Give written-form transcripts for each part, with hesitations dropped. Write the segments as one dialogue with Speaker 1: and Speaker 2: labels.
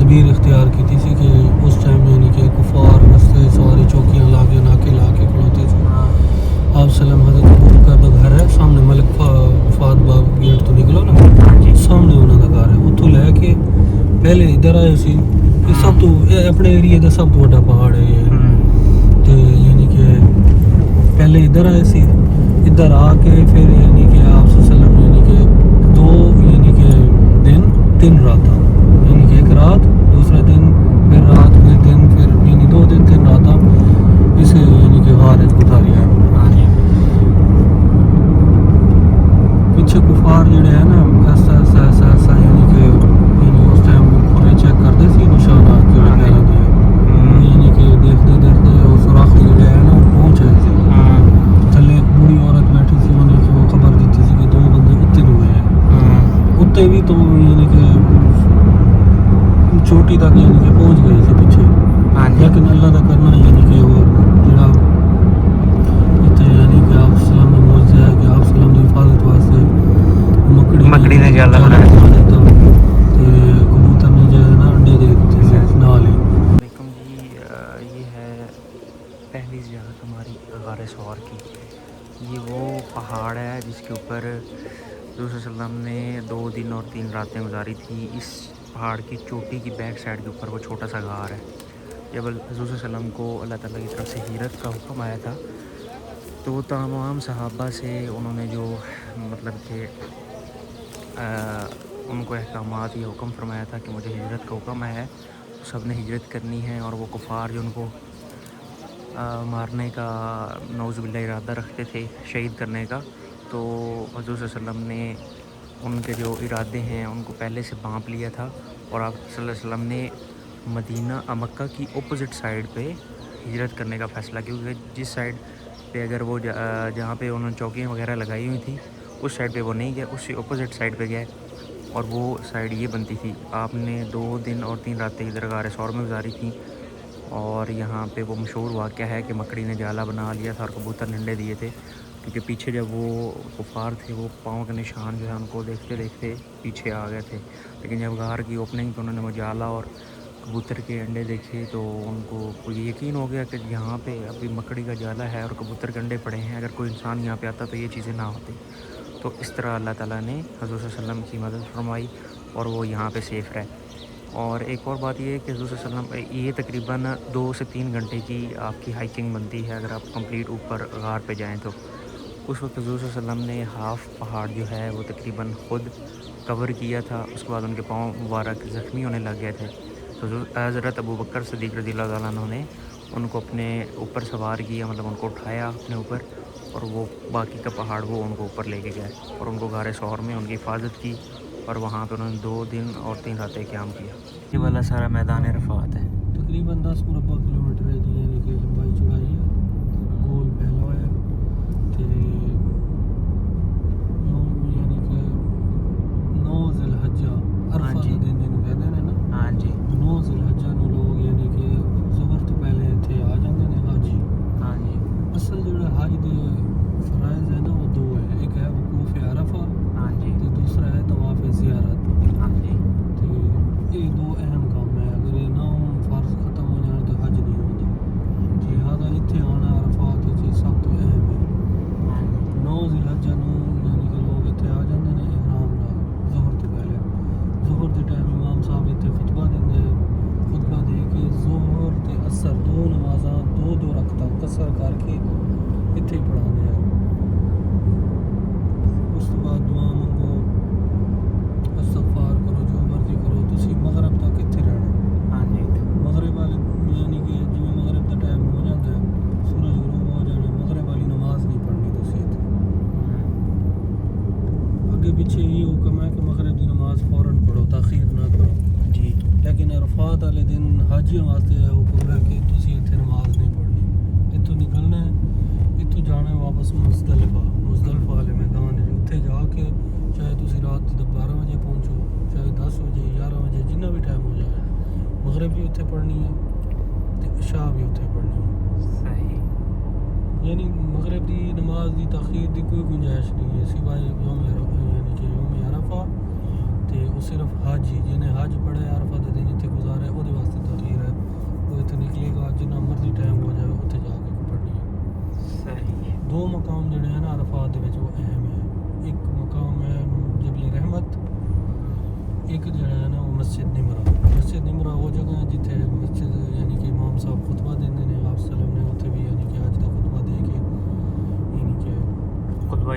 Speaker 1: तदबीर इख्तियार की थी कि उस टाइम यानी कि कुफार रस्ते सारी चौकियाँ ला के नाके ला के खड़ोते थे। आप सलाम हज़रत अबू बकर का घर है सामने मलिक फाद बाग गेट तो निकलो ना सामने उन्होंने घर है उतो लैके पहले इधर आए सी सब तो अपने एरिया का सब तो बड़ा पहाड़ है ये तो यानी कि पहले इधर आए सी इधर आके फिर यानी कि आप सल्लम यानी कि 2 यानी कि दिन 3 रात यानी कि एक रात दूसरा दिन फिर रात फिर दिन फिर यानी 2 दिन 3 रात इसे यानी कि गार गुजारी है। पीछे कुफार जड़े है ना ऐसा ऐसा ऐसा ऐसा यानी कि उस टाइम पूरे चेक करते सी निशाना यानी कि देखते देखते उस सुराखी जड़े है ना पहुँच आए सी थले एक बूढ़ी औरत बैठी सी उन्हें वो खबर दी थी कि 2 बंदे उत्ते हुए हैं उत्ते भी तो यानी कि चोटी तक यानी कि पहुँच गए थे पीछे लेकिन अल्लाह का करना यानी कि वो जड़ा इतने यानी कि आप सलाम ने मौजूद है कि आप सलाम की हिफाजत वास्ते मकड़ी ने जाला बनाया देता कबूतर ने जो है ना अंडे दे देते नाल ही।
Speaker 2: वालेकुम जी, ये है पहली ज़ियारत हमारी गार सौर की। ये वो पहाड़ है जिसके ऊपर रसूल सल्लल्लाहु अलैहि वसल्लम ने 2 दिन और 3 रातें गुजारी थी। इस पहाड़ की चोटी की बैक साइड के ऊपर वो छोटा सा गार है। जब रसूल सल्लल्लाहु अलैहि वसल्लम को अल्लाह ताला की तरफ से हिजरत का हुक्म आया था तो तमाम सहाबा से उन्होंने जो मतलब कि उनको अहकामात ये हुक्म फरमाया था कि मुझे हिजरत का हुक्म है, सब ने हिजरत करनी है। और वो कुफ़ार जो उनको मारने का नौज़ुबिल्लाह इरादा रखते थे शहीद करने का, तो हज़रत सल्लल्लाहु अलैहि वसल्लम ने उनके जो इरादे हैं उनको पहले से भांप लिया था। और आप सल्लल्लाहु अलैहि वसल्लम ने मक्का की अपोज़िट साइड पे हिजरत करने का फ़ैसला, क्योंकि जिस साइड पे अगर वो जहाँ पे उन्होंने चौकियाँ वगैरह लगाई हुई थी उस साइड पे वो नहीं गए, उससे अपोज़िट साइड पे गए और वो साइड ये बनती थी। आपने 2 दिन और 3 रातें इधर गार सौर में गुजारी थी। और यहाँ पे वो मशहूर वाक़या है कि मकड़ी ने जाला बना लिया था और कबूतर ने अंडे दिए थे, क्योंकि पीछे जब वो कुफ़ार थे वो पाँव के निशान जो है उनको देखते देखते पीछे आ गए थे। लेकिन जब गार की ओपनिंग पे उन्होंने वो जाला और कबूतर के अंडे देखे तो उनको ये यकीन हो गया कि यहाँ पे अभी मकड़ी का जाला है और कबूतर के अंडे पड़े हैं, अगर कोई इंसान यहाँ पे आता तो ये चीज़ें ना होती। तो इस तरह अल्लाह ताला ने हज़रत सल्लम की मदद फरमाई और वो यहाँ पे सेफ़ रहे। और एक और बात ये है कि हज़रत सल्लम ये तकरीबन 2 से 3 घंटे की आपकी हाइकिंग बनती है अगर आप कंप्लीट ऊपर गार पे जाएँ तो। उस वक्त हज़रत सल्लम ने हाफ़ पहाड़ जो है वो तकरीबन ख़ुद कवर किया था। उसके बाद उनके पाँव मुबारक ज़ख्मी होने लग गए थे, तो हज़रत अबू बकर सिद्दीक़ रज़ियल्लाहु ताला अन्हु ने उनको अपने ऊपर सवार किया, मतलब उनको उठाया अपने ऊपर और वो बाकी का पहाड़ वो उनको ऊपर लेके गए और उनको गार सौर में उनकी हिफाजत की और वहाँ पे उन्होंने 2 दिन और 3 रातें क़याम किया। ये वाला सारा मैदान अरफ़ात है,
Speaker 1: तकरीबन 10 मुरबा किलोमीटर है जी यानी कि लंबाई चौड़ाई है, गोल पहला है तो यानी कि 9 ज़िलहज्जा अरफा के दिन जिन्होंने कहते हैं ना।
Speaker 2: हाँ जी,
Speaker 1: 9 ज़िलहज्जा ਨੂੰ लोग यानी कि ज़ुहर तो पहले ਇੱਥੇ आ ਜਾਂਦੇ ਨੇ हाजी।
Speaker 2: हाँ जी,
Speaker 1: असल जो हज के फ़राइज़ है ना वो 2 है, एक है वकूफ़ अरफा
Speaker 2: हाँ जी,
Speaker 1: तो दूसरा है तवाफ़ ज़ियारत।
Speaker 2: हाँ जी,
Speaker 1: तो ये 2 अहम काम है, अगर ये ना हो फ़र्ज़ ख़त्म हो जाए तो हज नहीं होता। लिहाजा इत्थे आना अरफात ये सब तो अहम है। 9 ज़िलहज्जा ਨੂੰ यानी कि लोग इत्थे आ जाते हैं इहराम नाल ज़ुहर तो पहले। ज़ुहर के टाइम इमाम साहब इत्थे खुतबा देंगे, खुतबा दे के ज़ुहर ते असर 2 नमाज़ां 2-2 रकअतां कसर करके इत्थे ही पढ़ाने हैं। उस तो बाद दुआ मंगो, इस्तग़फ़ार करो, जो मर्जी करो। तुसी मगरब तक इत्थे रहना।
Speaker 2: हाँ जी,
Speaker 1: मगरब वाले यानी कि जिवें मगरब का टाइम हो जाता है, सूरज गुरूब हो जाना, मगरब वाली नमाज नहीं पढ़नी तुसी इत्थे। अगे पीछे ये हुक्म है कि मगरब की नमाज फ़ौरन पढ़ो, ताख़ीर ना करो
Speaker 2: जी,
Speaker 1: लेकिन अरफात वाले दिन हाजियों वास्ते यह हुक्म है कि तुसी इत्थे नमाज नहीं पढ़नी। इत्थों निकलना है, इत्थों जाना है वापस मुज़दलिफ़ा वाले मैदान है, उत्थे जाके चाहे तुसी रात 12 बजे पहुँचो, चाहे 10 बजे 11 बजे जिन्ना भी टाइम हो जाए, मगरब भी उत्थे पढ़नी है तो इशा भी उत्थे पढ़नी है।
Speaker 2: सही,
Speaker 1: यानी मगरब की नमाज की ताख़ीर की कोई गुंजाइश नहीं है सिवाय यौम यानी कि यौम अरफा तो वो सिर्फ हाजी जिन्हें हज पढ़े अरफा के दिन इत्थे गुजारे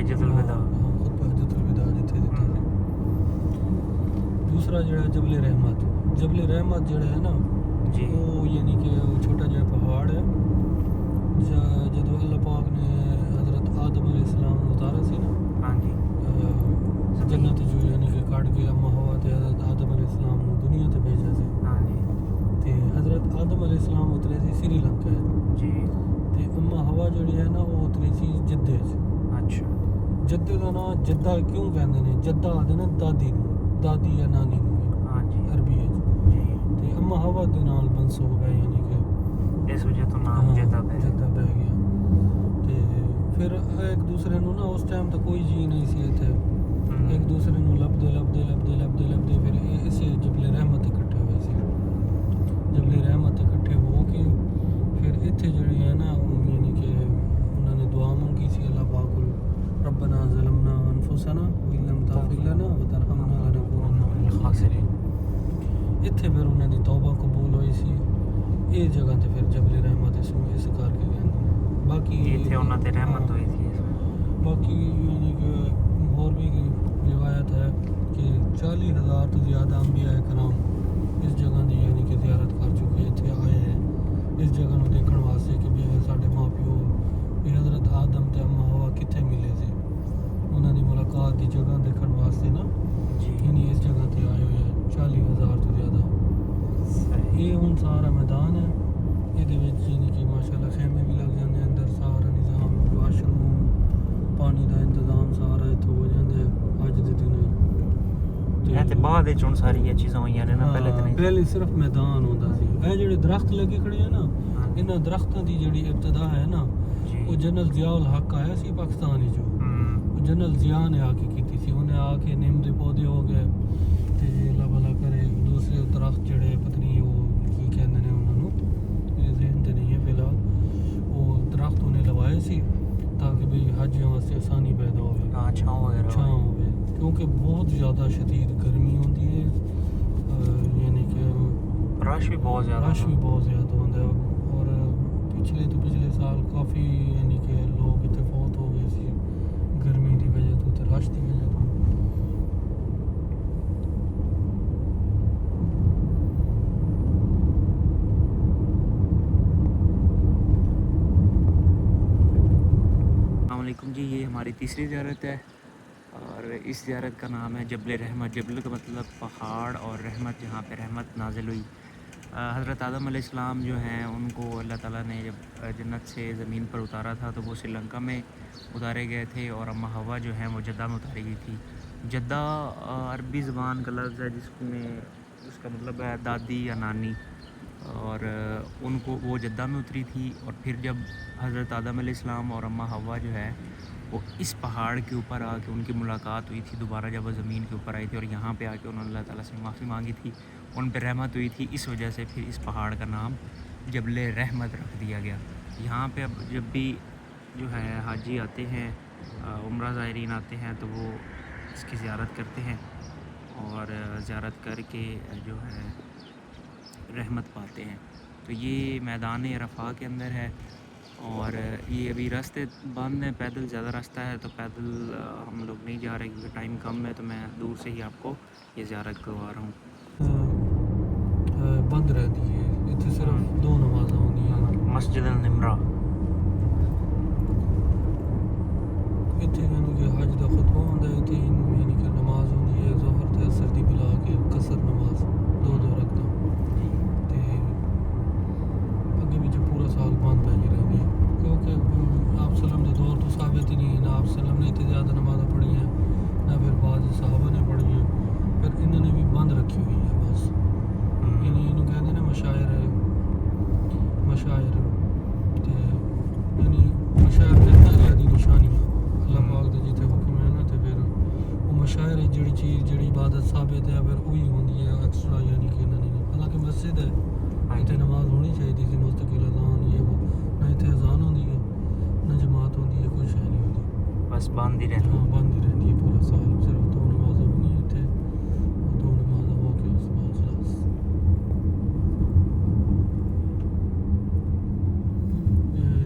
Speaker 2: हज्जतुल विदा
Speaker 1: खुतबा हज्जतुल विदा जिथे दिता सी। दूसरा जो जबल रहमत जो है ना
Speaker 2: जी
Speaker 1: वो यानी कि वो छोटा जो पहाड़ है जो अल्लाह पाक ने हज़रत आदम अलैहिस्सलाम को उतारा सी ना
Speaker 2: हाँ जी
Speaker 1: जन्नत जो यानी कि काट के अम्मा हवा ते हज़रत आदम अलैहिस्सलाम को दुनिया ते भेजा सी
Speaker 2: हाँ जी
Speaker 1: ते हज़रत आदम अलैहिस्सलाम उतरे सी श्रीलंका
Speaker 2: जी
Speaker 1: ते अम्मा हवा जिहड़ी है ना वो उतरी सी जद्दे च।
Speaker 2: अच्छा
Speaker 1: जद्दे का नाम जद्दा क्यों कहते हैं जद्दा आखदे ने दादी नूं दादी या नानी नूं
Speaker 2: हाँ जी
Speaker 1: अरबी च
Speaker 2: जी
Speaker 1: ते अम्मा हवा दे नाल मंसूब है यानी कि
Speaker 2: इस वजह तो नाम जद्दा पे
Speaker 1: जद्दा पै गया ते फिर एक दूसरे नूं ना उस टाइम तो कोई जी नहीं सी इत्थे एक दूसरे नूं लभदे फिर इसे जबले रहमत इकट्ठे हुए सी। जबले रहमत इकट्ठे हो के फिर इत्थे जिहड़ी है ना यानी कि उन्होंने दुआ मंगी सी अल्लाह पाक कोल रब्बना ज़लमना अनफुसना व इल्लम तग़फिर लना व तरहमना लनकूनन्ना मिनल खासिरीन। इत्थे फिर उन्हों की तौबा कबूल हुई सी। इस जगह ते फिर जबले रहमत इस करके कहते बाकी
Speaker 2: इत्थे उन्हां ते रहमत हुई थी
Speaker 1: बाकी यानी कि और भी रिवायत है कि 40,000 तो ज़्यादा अंबिया कराम इस जगह की यानी कि ज़ियारत कर चुके इतने आए हैं इस जगह को देखने वास्ते कि भी साढ़े माँ प्यो भी हज़रत आदम ते अम्मा हवा कितने मिले थे उन्होंने मुलाकात की जगह देखने वास्ते ना
Speaker 2: जी
Speaker 1: यानी इस जगह ते आए हुए हैं 40,000 तो ज़्यादा। ये हुण सारा मैदान है ये यानी कि माशाल्लाह खेमे भी लग जाते हैं अंदर सारा निज़ाम वाशरूम पानी का इंतज़ाम सारा इत्थों हो जाता है अज के दिन
Speaker 2: ते बाद विच हुण सारियां चीज़ां होईयां ने ना पहले तो नहीं
Speaker 1: पहले सिर्फ मैदान होता सी। ये जेडे दरख्त लगे खड़े हैं ना इन्हां दरख्तां की जिहड़ी इब्तदा है ना वो जनरल ज़ियाउल हक आया सी पाकिस्तान जो जनरल ज़िया ने आके की सी उन्हें आके नीम के पौधे हो गए तो अल्लाह भला करे दूसरे दरख्त जड़े पता नहीं वो की कहते हैं उन्होंने जहन तो नहीं है फिलहाल वो दरख्त उन्हें लवाए सी ताकि भाई हाजियों वास्ते आसानी पैदा हो
Speaker 2: हाँ छांव वगैरह
Speaker 1: छां होवे क्योंकि बहुत ज़्यादा शदीद गर्मी होती है यानी कि
Speaker 2: रश भी बहुत ज़्यादा
Speaker 1: रश भी बहुत ज़्यादा होता है और पिछले साल काफ़ी यानी कि लोग इतने फौत हो गए सी गर्मी की वजह तो रश की वजह तो।
Speaker 2: अस्सलामुअलैकुम जी ये हमारी तीसरी ज़ियारत है और इस ज़ियारत का नाम है जबल रहमत। जबल का मतलब पहाड़ और रहमत जहाँ पे रहमत नाजिल हुई। हज़रत आदम अलैहिस्सलाम जो हैं उनको अल्लाह ताला ने जब जन्नत से ज़मीन पर उतारा था तो वो श्रीलंका में उतारे गए थे और अम्मा हवा जो हैं वो जद्दा में उतारी गई थी। जद्दा अरबी ज़बान का लफ्ज़ है जिसमें उसका मतलब है दादी या नानी और उनको वो जद्दा में उतरी थी और फिर जब हज़रत आदम अलैहिस्सलाम और अम्मा हवा जो है वो इस पहाड़ के ऊपर आके उनकी मुलाकात हुई थी दोबारा जब वो ज़मीन के ऊपर आई थी और यहाँ पे आके उन्होंने अल्लाह ताला से माफ़ी मांगी थी उन पर रहमत हुई थी। इस वजह से फिर इस पहाड़ का नाम जबल रहमत रख दिया गया। यहाँ पे अब जब भी जो है हाजी आते हैं उम्रा ज़ायरीन आते हैं तो वो इसकी ज़ियारत करते हैं और ज़ियारत करके जो है रहमत पाते हैं। तो ये मैदान अरफा के अंदर है और ये अभी रास्ते बंद हैं पैदल ज़्यादा रास्ता है तो पैदल हम लोग नहीं जा रहे क्योंकि टाइम कम है तो मैं दूर से ही आपको ये ज़ियारत करवा रहा हूँ।
Speaker 1: बंद रहती है इतने सिर्फ 2 नमाज़ां होंदियां
Speaker 2: मस्जिद निमरा
Speaker 1: इतने यानी कि हज का खुतबा होंदा है इतने यानी कि नमाज होंदी है ज़ोहर ते असर दी मिला के कसर नमाज 2 रखता ते अगे भी पूरा साल बंद पै रही है क्योंकि आप सलम के दौर तो साबित ही नहीं है ना आप सलम ने इतनी ज़्यादा नमाज़ें पढ़ी हैं ना फिर बाद साहबा ने पढ़ी हैं फिर इन्होंने भी बंद रखी हुई है बस इन्हों कहते हैं मशायर ते यानी मशायर अल्लाह की निशानियाँ अल्लाह पाक दे जिथे हुक्म है ना तो फिर वो मशायर जिहड़ी चीज़ जिहड़ी इबादत साबित है फिर वही होंदी है एक्स्ट्रा यानी कि इन्होंने हालांकि मस्जिद है इतने नमाज होनी चाहिए थी मुस्तकिल अजान ये वो ना इतने अजान होती है ना जमात होती है कुछ है नहीं होती
Speaker 2: बस बंद ही रहती
Speaker 1: हाँ बंद ही रहती है पूरा साल सिर्फ 2 नमाज़ें होनी है इतने 2 नमाज़ें हो के उस बाद खलास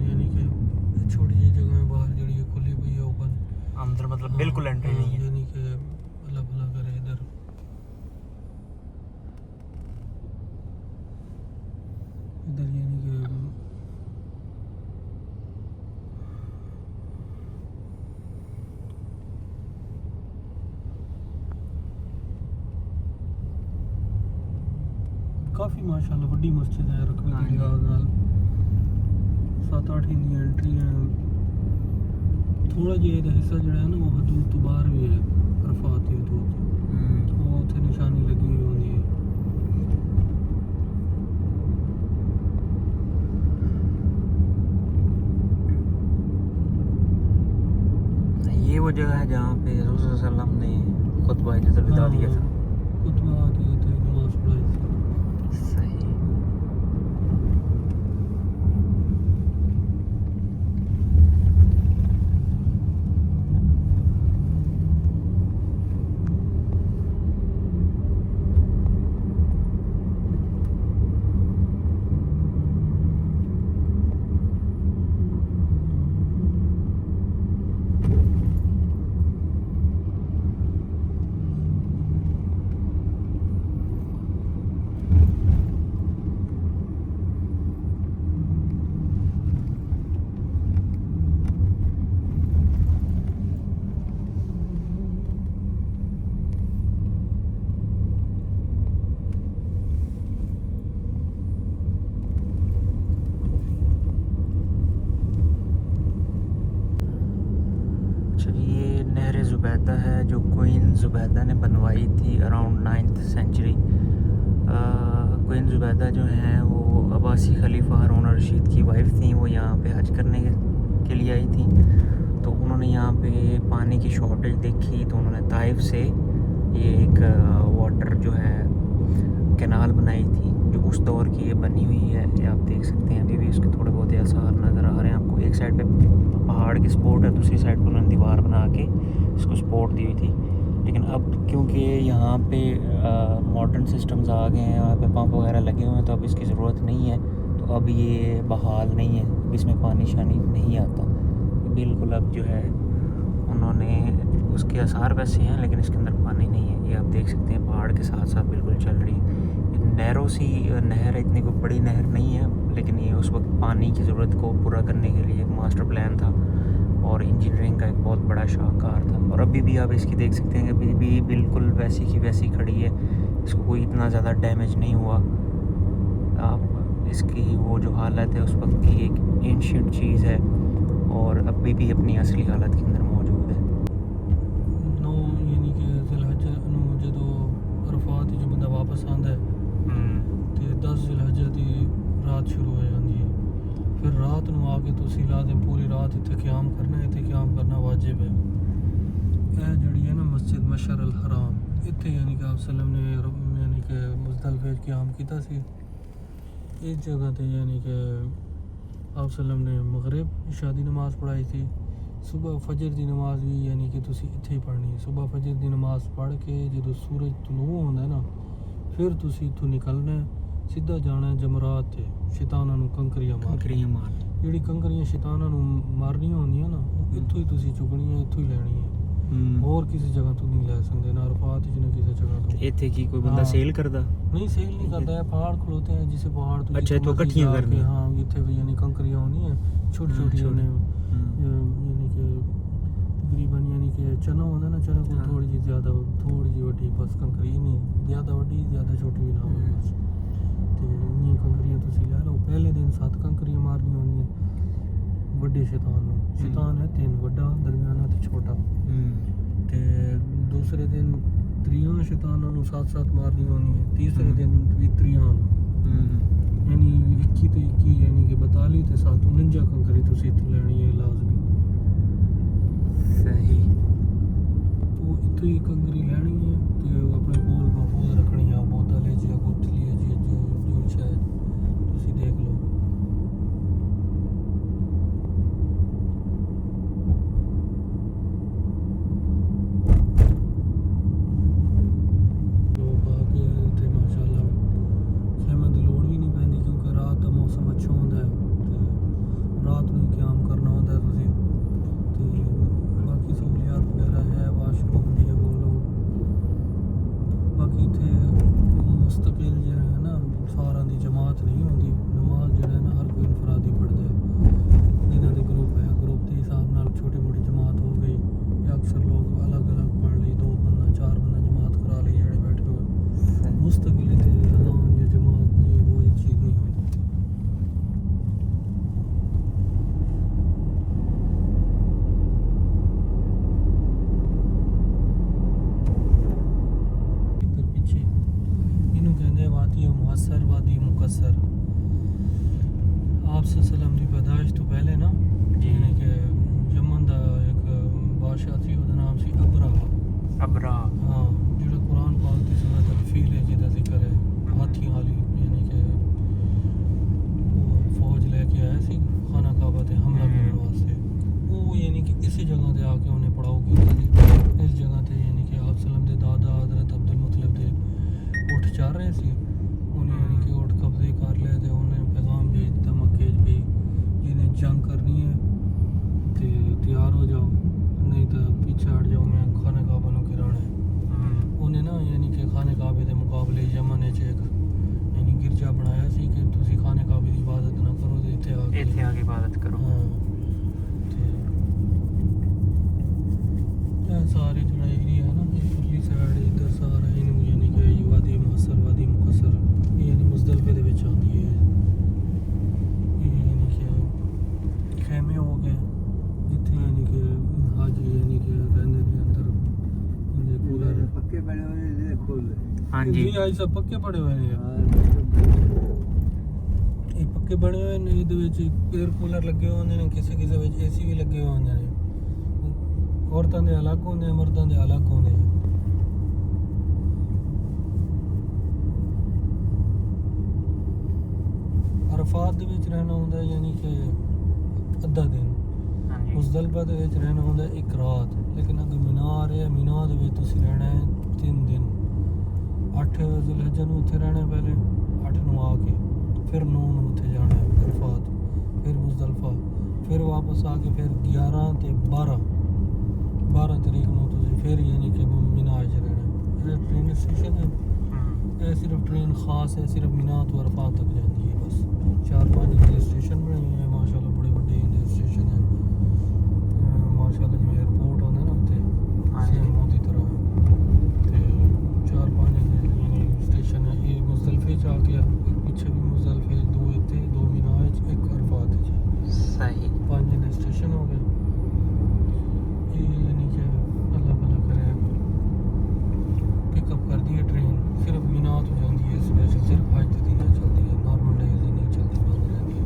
Speaker 1: यानी कि छोटी जी जगह बाहर जी खुली हुई है ओपन इधर यानी कि काफ़ी माशाल्लाह वड्डी मस्जिद है रकबे
Speaker 2: हाँ
Speaker 1: के
Speaker 2: जी।
Speaker 1: लिहाज नाल 7-8 दी एंट्री है थोड़ा जिहा ਇਹਦਾ हिस्सा ਜਿਹੜਾ है ना वो हदूद तो बाहर भी है अरफात की हदूद वो ਉੱਥੇ निशानी लगी हुई होती है
Speaker 2: ये वो जगह है जहाँ पे रसूल सल्लल्लाहु अलैहि वसल्लम ने खुतबा हिज्जतुल विदा दिया था।
Speaker 1: खुतबा दिए थे नमाज पढ़ाई थी
Speaker 2: सही। ये नहर ज़ुबैदा है जो क्वीन ज़ुबैदा ने बनवाई थी around 9th century. Queen Zubaida जो हैं वो अब्बासी खलीफा हारून रशीद की वाइफ थी। वो यहाँ पे हज करने के लिए आई थी, तो उन्होंने यहाँ पे पानी की शॉर्टेज देखी, तो उन्होंने ताइफ से ये एक वाटर जो है कैनाल बनाई थी, जो उस दौर की ये बनी हुई है। ये आप देख सकते हैं अभी भी उसके थोड़े बहुत आसार नज़र आ रहे हैं आपको। एक साइड पे पहाड़ की सपोर्ट है, दूसरी साइड पर उन्होंने दीवार बना के इसको सपोर्ट दी हुई थी। लेकिन अब क्योंकि यहाँ पे मॉडर्न सिस्टम्स आ गए हैं, यहाँ पे पंप वगैरह लगे हुए हैं, तो अब इसकी ज़रूरत नहीं है। तो अब ये बहाल नहीं है, इसमें पानी शानी नहीं आता बिल्कुल। अब जो है उन्होंने उसके आसार वैसे हैं, लेकिन इसके अंदर पानी नहीं है। ये आप देख सकते हैं पहाड़ के साथ साथ बिल्कुल चल रही है। नहरों सी नहर है, इतनी कोई बड़ी नहर नहीं है, लेकिन ये उस वक्त पानी की ज़रूरत को पूरा करने के लिए एक मास्टर प्लान था और इंजीनियरिंग का एक बहुत बड़ा शाहकार था। और अभी भी आप इसकी देख सकते हैं, अभी भी बिल्कुल वैसी की वैसी खड़ी है, इसको कोई इतना ज़्यादा डैमेज नहीं हुआ। आप इसकी वो जो हालत है उस वक्त की एक एंशिएंट चीज़ है और अभी भी अपनी असली हालत के अंदर मौजूद है।
Speaker 1: नौ यानी कि जिलहज्जा ਨੂੰ ਜਦੋਂ ਅਰਫਾਤ ਜੋ ਬੰਦਾ ਵਾਪਸ ਆਉਂਦਾ ਹੈ ਤੇ 10 ਜ਼ਿਲਹੱਜਾ ਦੀ ਰਾਤ ਸ਼ੁਰੂ ਹੋ ਜਾਂਦੀ ਹੈ। ਫਿਰ ਰਾਤ ਨੂੰ ਆ ਕੇ ਤੁਸੀਂ ਲਾਜ਼ਮ ਪੂਰੀ ਰਾਤ ਇੱਥੇ ਕਿਆਮ ਕਰਨਾ, ਇੱਥੇ ਕਿਆਮ ਕਰਨਾ ਵਾਜਿਬ ਹੈ। ਇਹ ਜਿਹੜੀ ਹੈ ਨਾ ਮਸਜਿਦ ਮਸ਼ਰ ਅਲ ਹਰਾਮ, ਇੱਥੇ ਯਾਨੀ ਕਿ ਆਪ ਸਲਮ ਨੇ ਯਾਨੀ ਕਿ ਮੁਜ਼ਦਲਿਫੇ ਕਿਆਮ ਕੀਤਾ ਸੀ। ਇਸ ਜਗ੍ਹਾ ਤੇ ਯਾਨੀ ਕਿ ਆਪ ਸਲਮ ਨੇ ਮਗਰਿਬ ਇਸ਼ਾ ਦੀ ਨਮਾਜ਼ ਪੜ੍ਹਾਈ ਸੀ। ਸੁਬਹ ਫਜਰ ਦੀ ਨਮਾਜ਼ ਵੀ ਯਾਨੀ ਕਿ ਤੁਸੀਂ ਇੱਥੇ ਹੀ ਪੜ੍ਹਨੀ ਹੈ। ਸੁਬਹ ਫਜਰ ਦੀ ਨਮਾਜ਼ ਪੜ੍ਹ ਕੇ ਜਦੋਂ ਸੂਰਜ ਤਲੂ ਹੁੰਦਾ ਨਾ, ਫਿਰ ਤੁਸੀਂ ਇੱਥੋਂ ਨਿਕਲਣਾ ਹੈ, ਸਿੱਧਾ ਜਾਣਾ ਹੈ ਜਮਰਾਤ ਤੇ ਸ਼ੈਤਾਨਾਂ ਨੂੰ ਕੰਕਰੀਆਂ ਮਾਰ ਜਿਹੜੀ ਕੰਕਰੀਆਂ ਸ਼ੈਤਾਨਾਂ ਨੂੰ ਮਾਰਨੀਆਂ ਹੁੰਦੀਆਂ ਨਾ, ਇੱਥੋਂ ਹੀ ਤੁਸੀਂ ਚੁਗਣੀਆਂ, ਇੱਥੋਂ ਹੀ ਲੈਣੀ ਹੈ। ਹੋਰ ਕਿਸੇ ਜਗ੍ਹਾ ਤੋਂ ਨਹੀਂ ਲੈ ਸਕਦੇ, ਨਾ ਅਰਫਾਤ 'ਚ ਨਾ ਕਿਸੇ ਜਗ੍ਹਾ ਤੋਂ।
Speaker 2: ਇੱਥੇ ਕੀ ਕੋਈ ਬੰਦਾ
Speaker 1: हाँ।
Speaker 2: सेल करदा?
Speaker 1: नहीं सेल नहीं करता है, पहाड़ खलोते हैं जिसे पहाड़ तो
Speaker 2: अच्छा,
Speaker 1: जिसे
Speaker 2: तो
Speaker 1: मर्जी
Speaker 2: इकट्ठियां
Speaker 1: जाके,
Speaker 2: करनी।
Speaker 1: हाँ इतने भी यानी कंकरियां होनी है छोटी छोटी
Speaker 2: छोटी।
Speaker 1: यानी कि तकरीबन यानी कि चना होता है ना, चना को
Speaker 2: हाँ।
Speaker 1: थोड़ी जी ज़्यादा थोड़ी जी वड्डी बस कंकरी नहीं ज़्यादा वड्डी ज़्यादा छोटी भी ना हो बस। तो इन्नी कंकरियां तुसी ले लो। पहले दिन 7 कंकरियां मारनी होनी है वड्डे शैतान नूं। शैतान है 3, वड्डा, दरमियाना ते छोटा। ते दूसरे दिन त्रियां शैतानां नूं 7-7 मारनी होनी है। तीसरे दिन भी त्रियां नूं, यानी 21 ते 21 यानी कि 42 ते 7 49 कंकरी तुसी इत्थों लैनी है लाजमी।
Speaker 2: सही।
Speaker 1: तो इत्थों ही कंकरी लैनी है ते अपने कोल महफूज रखनी है। बोतल है जी, गुठली है जी, जो शायद तुसी देख लो। मौसम अच्छा होंदा है ते रात में क्याम करना होंदा है तुसी ते बाकी सहूलियात वगैरह है, वाशरूम ये वो लो। बाकी इत्थे मुस्तकिल जो है ना सारा दी जमात नहीं होंदी, नमाज ਜਿਹੜਾ ਨਾ ਹਰ ਕੋਈ ਇਨਫਰਾਦੀ ਪੜ੍ਹਦਾ ਹੈ ਜਿਨ੍ਹਾਂ ਦੇ ਗਰੁੱਪ ਹੈ ਗਰੁੱਪ ਦੇ ਹਿਸਾਬ ਨਾਲ ਛੋਟੀ ਮੋਟੀ ਜਮਾਤ ਹੋ ਗਈ ਜਾਂ ਅਕਸਰ ਲੋग अलग अलग पढ़ ली 2 बंदा 4 बंदा जमात करा ली ਜਿਹੜੇ बैठे हुए मुस्तकिल थे अजान या जमात ये वो ये चीज़ नहीं होती इधर पीछे इनू कहते वादी मुहसर वादी मुकसर आप सल्लम की पैदाइश तो पहले ना यानी कि यमन का एक बादशाह थी ਉਹਦਾ ਨਾਮ ਸੀ अबरा हाँ ਜਿਹੜਾ कुरान पाक ਦੀ सूरत अल-फील है ਜਿਹਦਾ ਜ਼ਿਕਰ ਹੈ ਹਾਥੀਆਂ ਵਾਲੀ यानी कि ਉਹ ਫੌਜ ਲੈ ਕੇ ਆਇਆ ਸੀ ਖਾਨਾ ਕਾਬਾ ਤੇ ਹਮਲਾ ਕਰਨ ਵਾਸਤੇ ਉਹ यानी कि ਇਸੇ ਜਗ੍ਹਾ ਤੇ ਆ ਕੇ ਉਹਨੇ ਪੜਾਓ ਕੀਤਾ ਸੀ ਇਸ ਜਗ੍ਹਾ ਤੇ यानी कि आप सल्लम ਦੇ ਦਾਦਾ हज़रत अब्दुल मुतलिब ਦੇ ਉੱਠ ਚੱਲ ਰਹੇ ਸੀ ਉਹਨੇ यानी कि ਉੱਠ ਕਬਜ਼ੇ ਕਰ ਲਿਆ ਤੇ ਉਹਨੇ ਪੈगाम भेज ਦਿੱਤਾ ਮੱਕੇ 'ਚ ਵੀ ਜਿਹਨੇ जंग करनी है ਤੇ ਤਿਆਰ ਹੋ ਜਾਓ नहीं तो पीछे हट जाओ मैं खाने काबा ਨੂੰ गिराना है ਉਹਨੇ ਨਾ यानी कि खाने काबे ਦੇ ਮੁਕਾਬਲੇ ਯਮਨ ਵਿੱਚ ਇੱਕ यानी ਗਿਰਜਾ ਬਣਾਇਆ ਸੀ ਕਿ ਤੁਸੀਂ ਖਾने ਕਾਬੇ ਦੀ ਇਬਾਦਤ ਨਾ ਕਰੋ ਤੇ ਇੱਥੇ ਆ ਕੇ
Speaker 2: इबादत करो
Speaker 1: ਹਾਂ ਤੇ ਇਹ ਸਾਰੇ ਜਿਹੜਾ ਏਰੀਆ ਹੈ ਨਾ ਇਹ ਪਿਛਲੀ ਸਾਈਡ ਇੱਧਰ ਸਾਰਾ ਇਹਨੂੰ यानी कि ਵਾਦੀ ਮੁਹਸਰ ਵਾਦੀ ਮੁਕਸਰ ਇਹ यानी ਮੁਜ਼ਦਲਫੇ ਦੇ ਵਿੱਚ ਆਉਂਦੀ ਹੈ ਇਹ यानी कि ਖੈਮੇ ਹੋ ਗਏ ਜਿੱਥੇ यानी कि हाजी यानी कि रहने के अंदर इनके कूलर
Speaker 3: पक्के बने हुए हैं खोल
Speaker 2: हाँ जी
Speaker 1: जी आज सब पक्के पड़े हुए हैं ये पक्के बने हुए ने ਇਹਦੇ ਵਿੱਚ 에ਅਰ ਕੂਲਰ ਲੱਗੇ ਹੁੰਦੇ ਨੇ ਕਿਸੇ ਕਿਸੇ ਵਿੱਚ ਏਸੀ ਵੀ ਲੱਗੇ ਹੁੰਦੇ ਨੇ ਔਰਤਾਂ ਦੇ ਅਲੱਗ ਹੁੰਦੇ ਨੇ ਮਰਦਾਂ ਦੇ ਅਲੱਗ ਹੁੰਦੇ ਨੇ ਅਰਫਾਤ ਦੇ ਵਿੱਚ ਰਹਿਣਾ ਹੁੰਦਾ ਯਾਨੀ ਕਿ ਅੱਧਾ ਦਿਨ मुजदलफा ਦੇ ਵਿੱਚ ਰਹਿਣਾ ਹੁੰਦਾ ਇੱਕ ਰਾਤ ਲੇਕਿਨ ਅਗਰ ਮੀਨਾ ਆ ਰਿਹਾ ਮੀਨਾ ਦੇ ਵਿੱਚ ਤੁਸੀਂ ਰਹਿਣਾ ਹੈ 3 ਦਿਨ 8 ਜ਼ੁਲਹੱਜਾ ਨੂੰ ਉੱਥੇ ਰਹਿਣਾ ਪਹਿਲੇ 8 ਨੂੰ ਆ ਕੇ ਫਿਰ 9 ਨੂੰ ਉੱਥੇ ਜਾਣਾ ਹੈ ਅਰਫਾਤ ਫਿਰ ਮੁਜ਼ਦਲਫਾ ਫਿਰ ਵਾਪਸ ਆ ਕੇ ਫਿਰ 11 ਤੇ 12 ਤਰੀਕ ਨੂੰ ਤੁਸੀਂ ਫਿਰ ਯਾਨੀ ਕਿ ਮੀਨਾ 'ਚ ਰਹਿਣਾ ਇਹ ट्रेन स्टेशन है ਇਹ ਸਿਰਫ ट्रेन खास है सिर्फ मीना तो अरफात तक जाती है बस 4-5 स्टेशन बने हुए हैं माशाल्लाह बड़े बड़े स्टेशन है माशाल्लाह जिवें एयरपोर्ट होंदा ना उत्थे सेम ओदी तरह ते 4-5 यानी स्टेशन है ये मुज़दलफे च आ गया पीछे भी मुज़दलफे 2 इत्थे 2 मीना च एक अरफात च
Speaker 2: सही
Speaker 1: 5 ने स्टेशन हो गए ये यानी कि अल्लाह भला करे पिकअप कर दी है ट्रेन सिर्फ मीना तो जाती है स्पेशल सिर्फ हज के दिन चलती है नॉर्मल डेज नहीं चलती बंद रहती है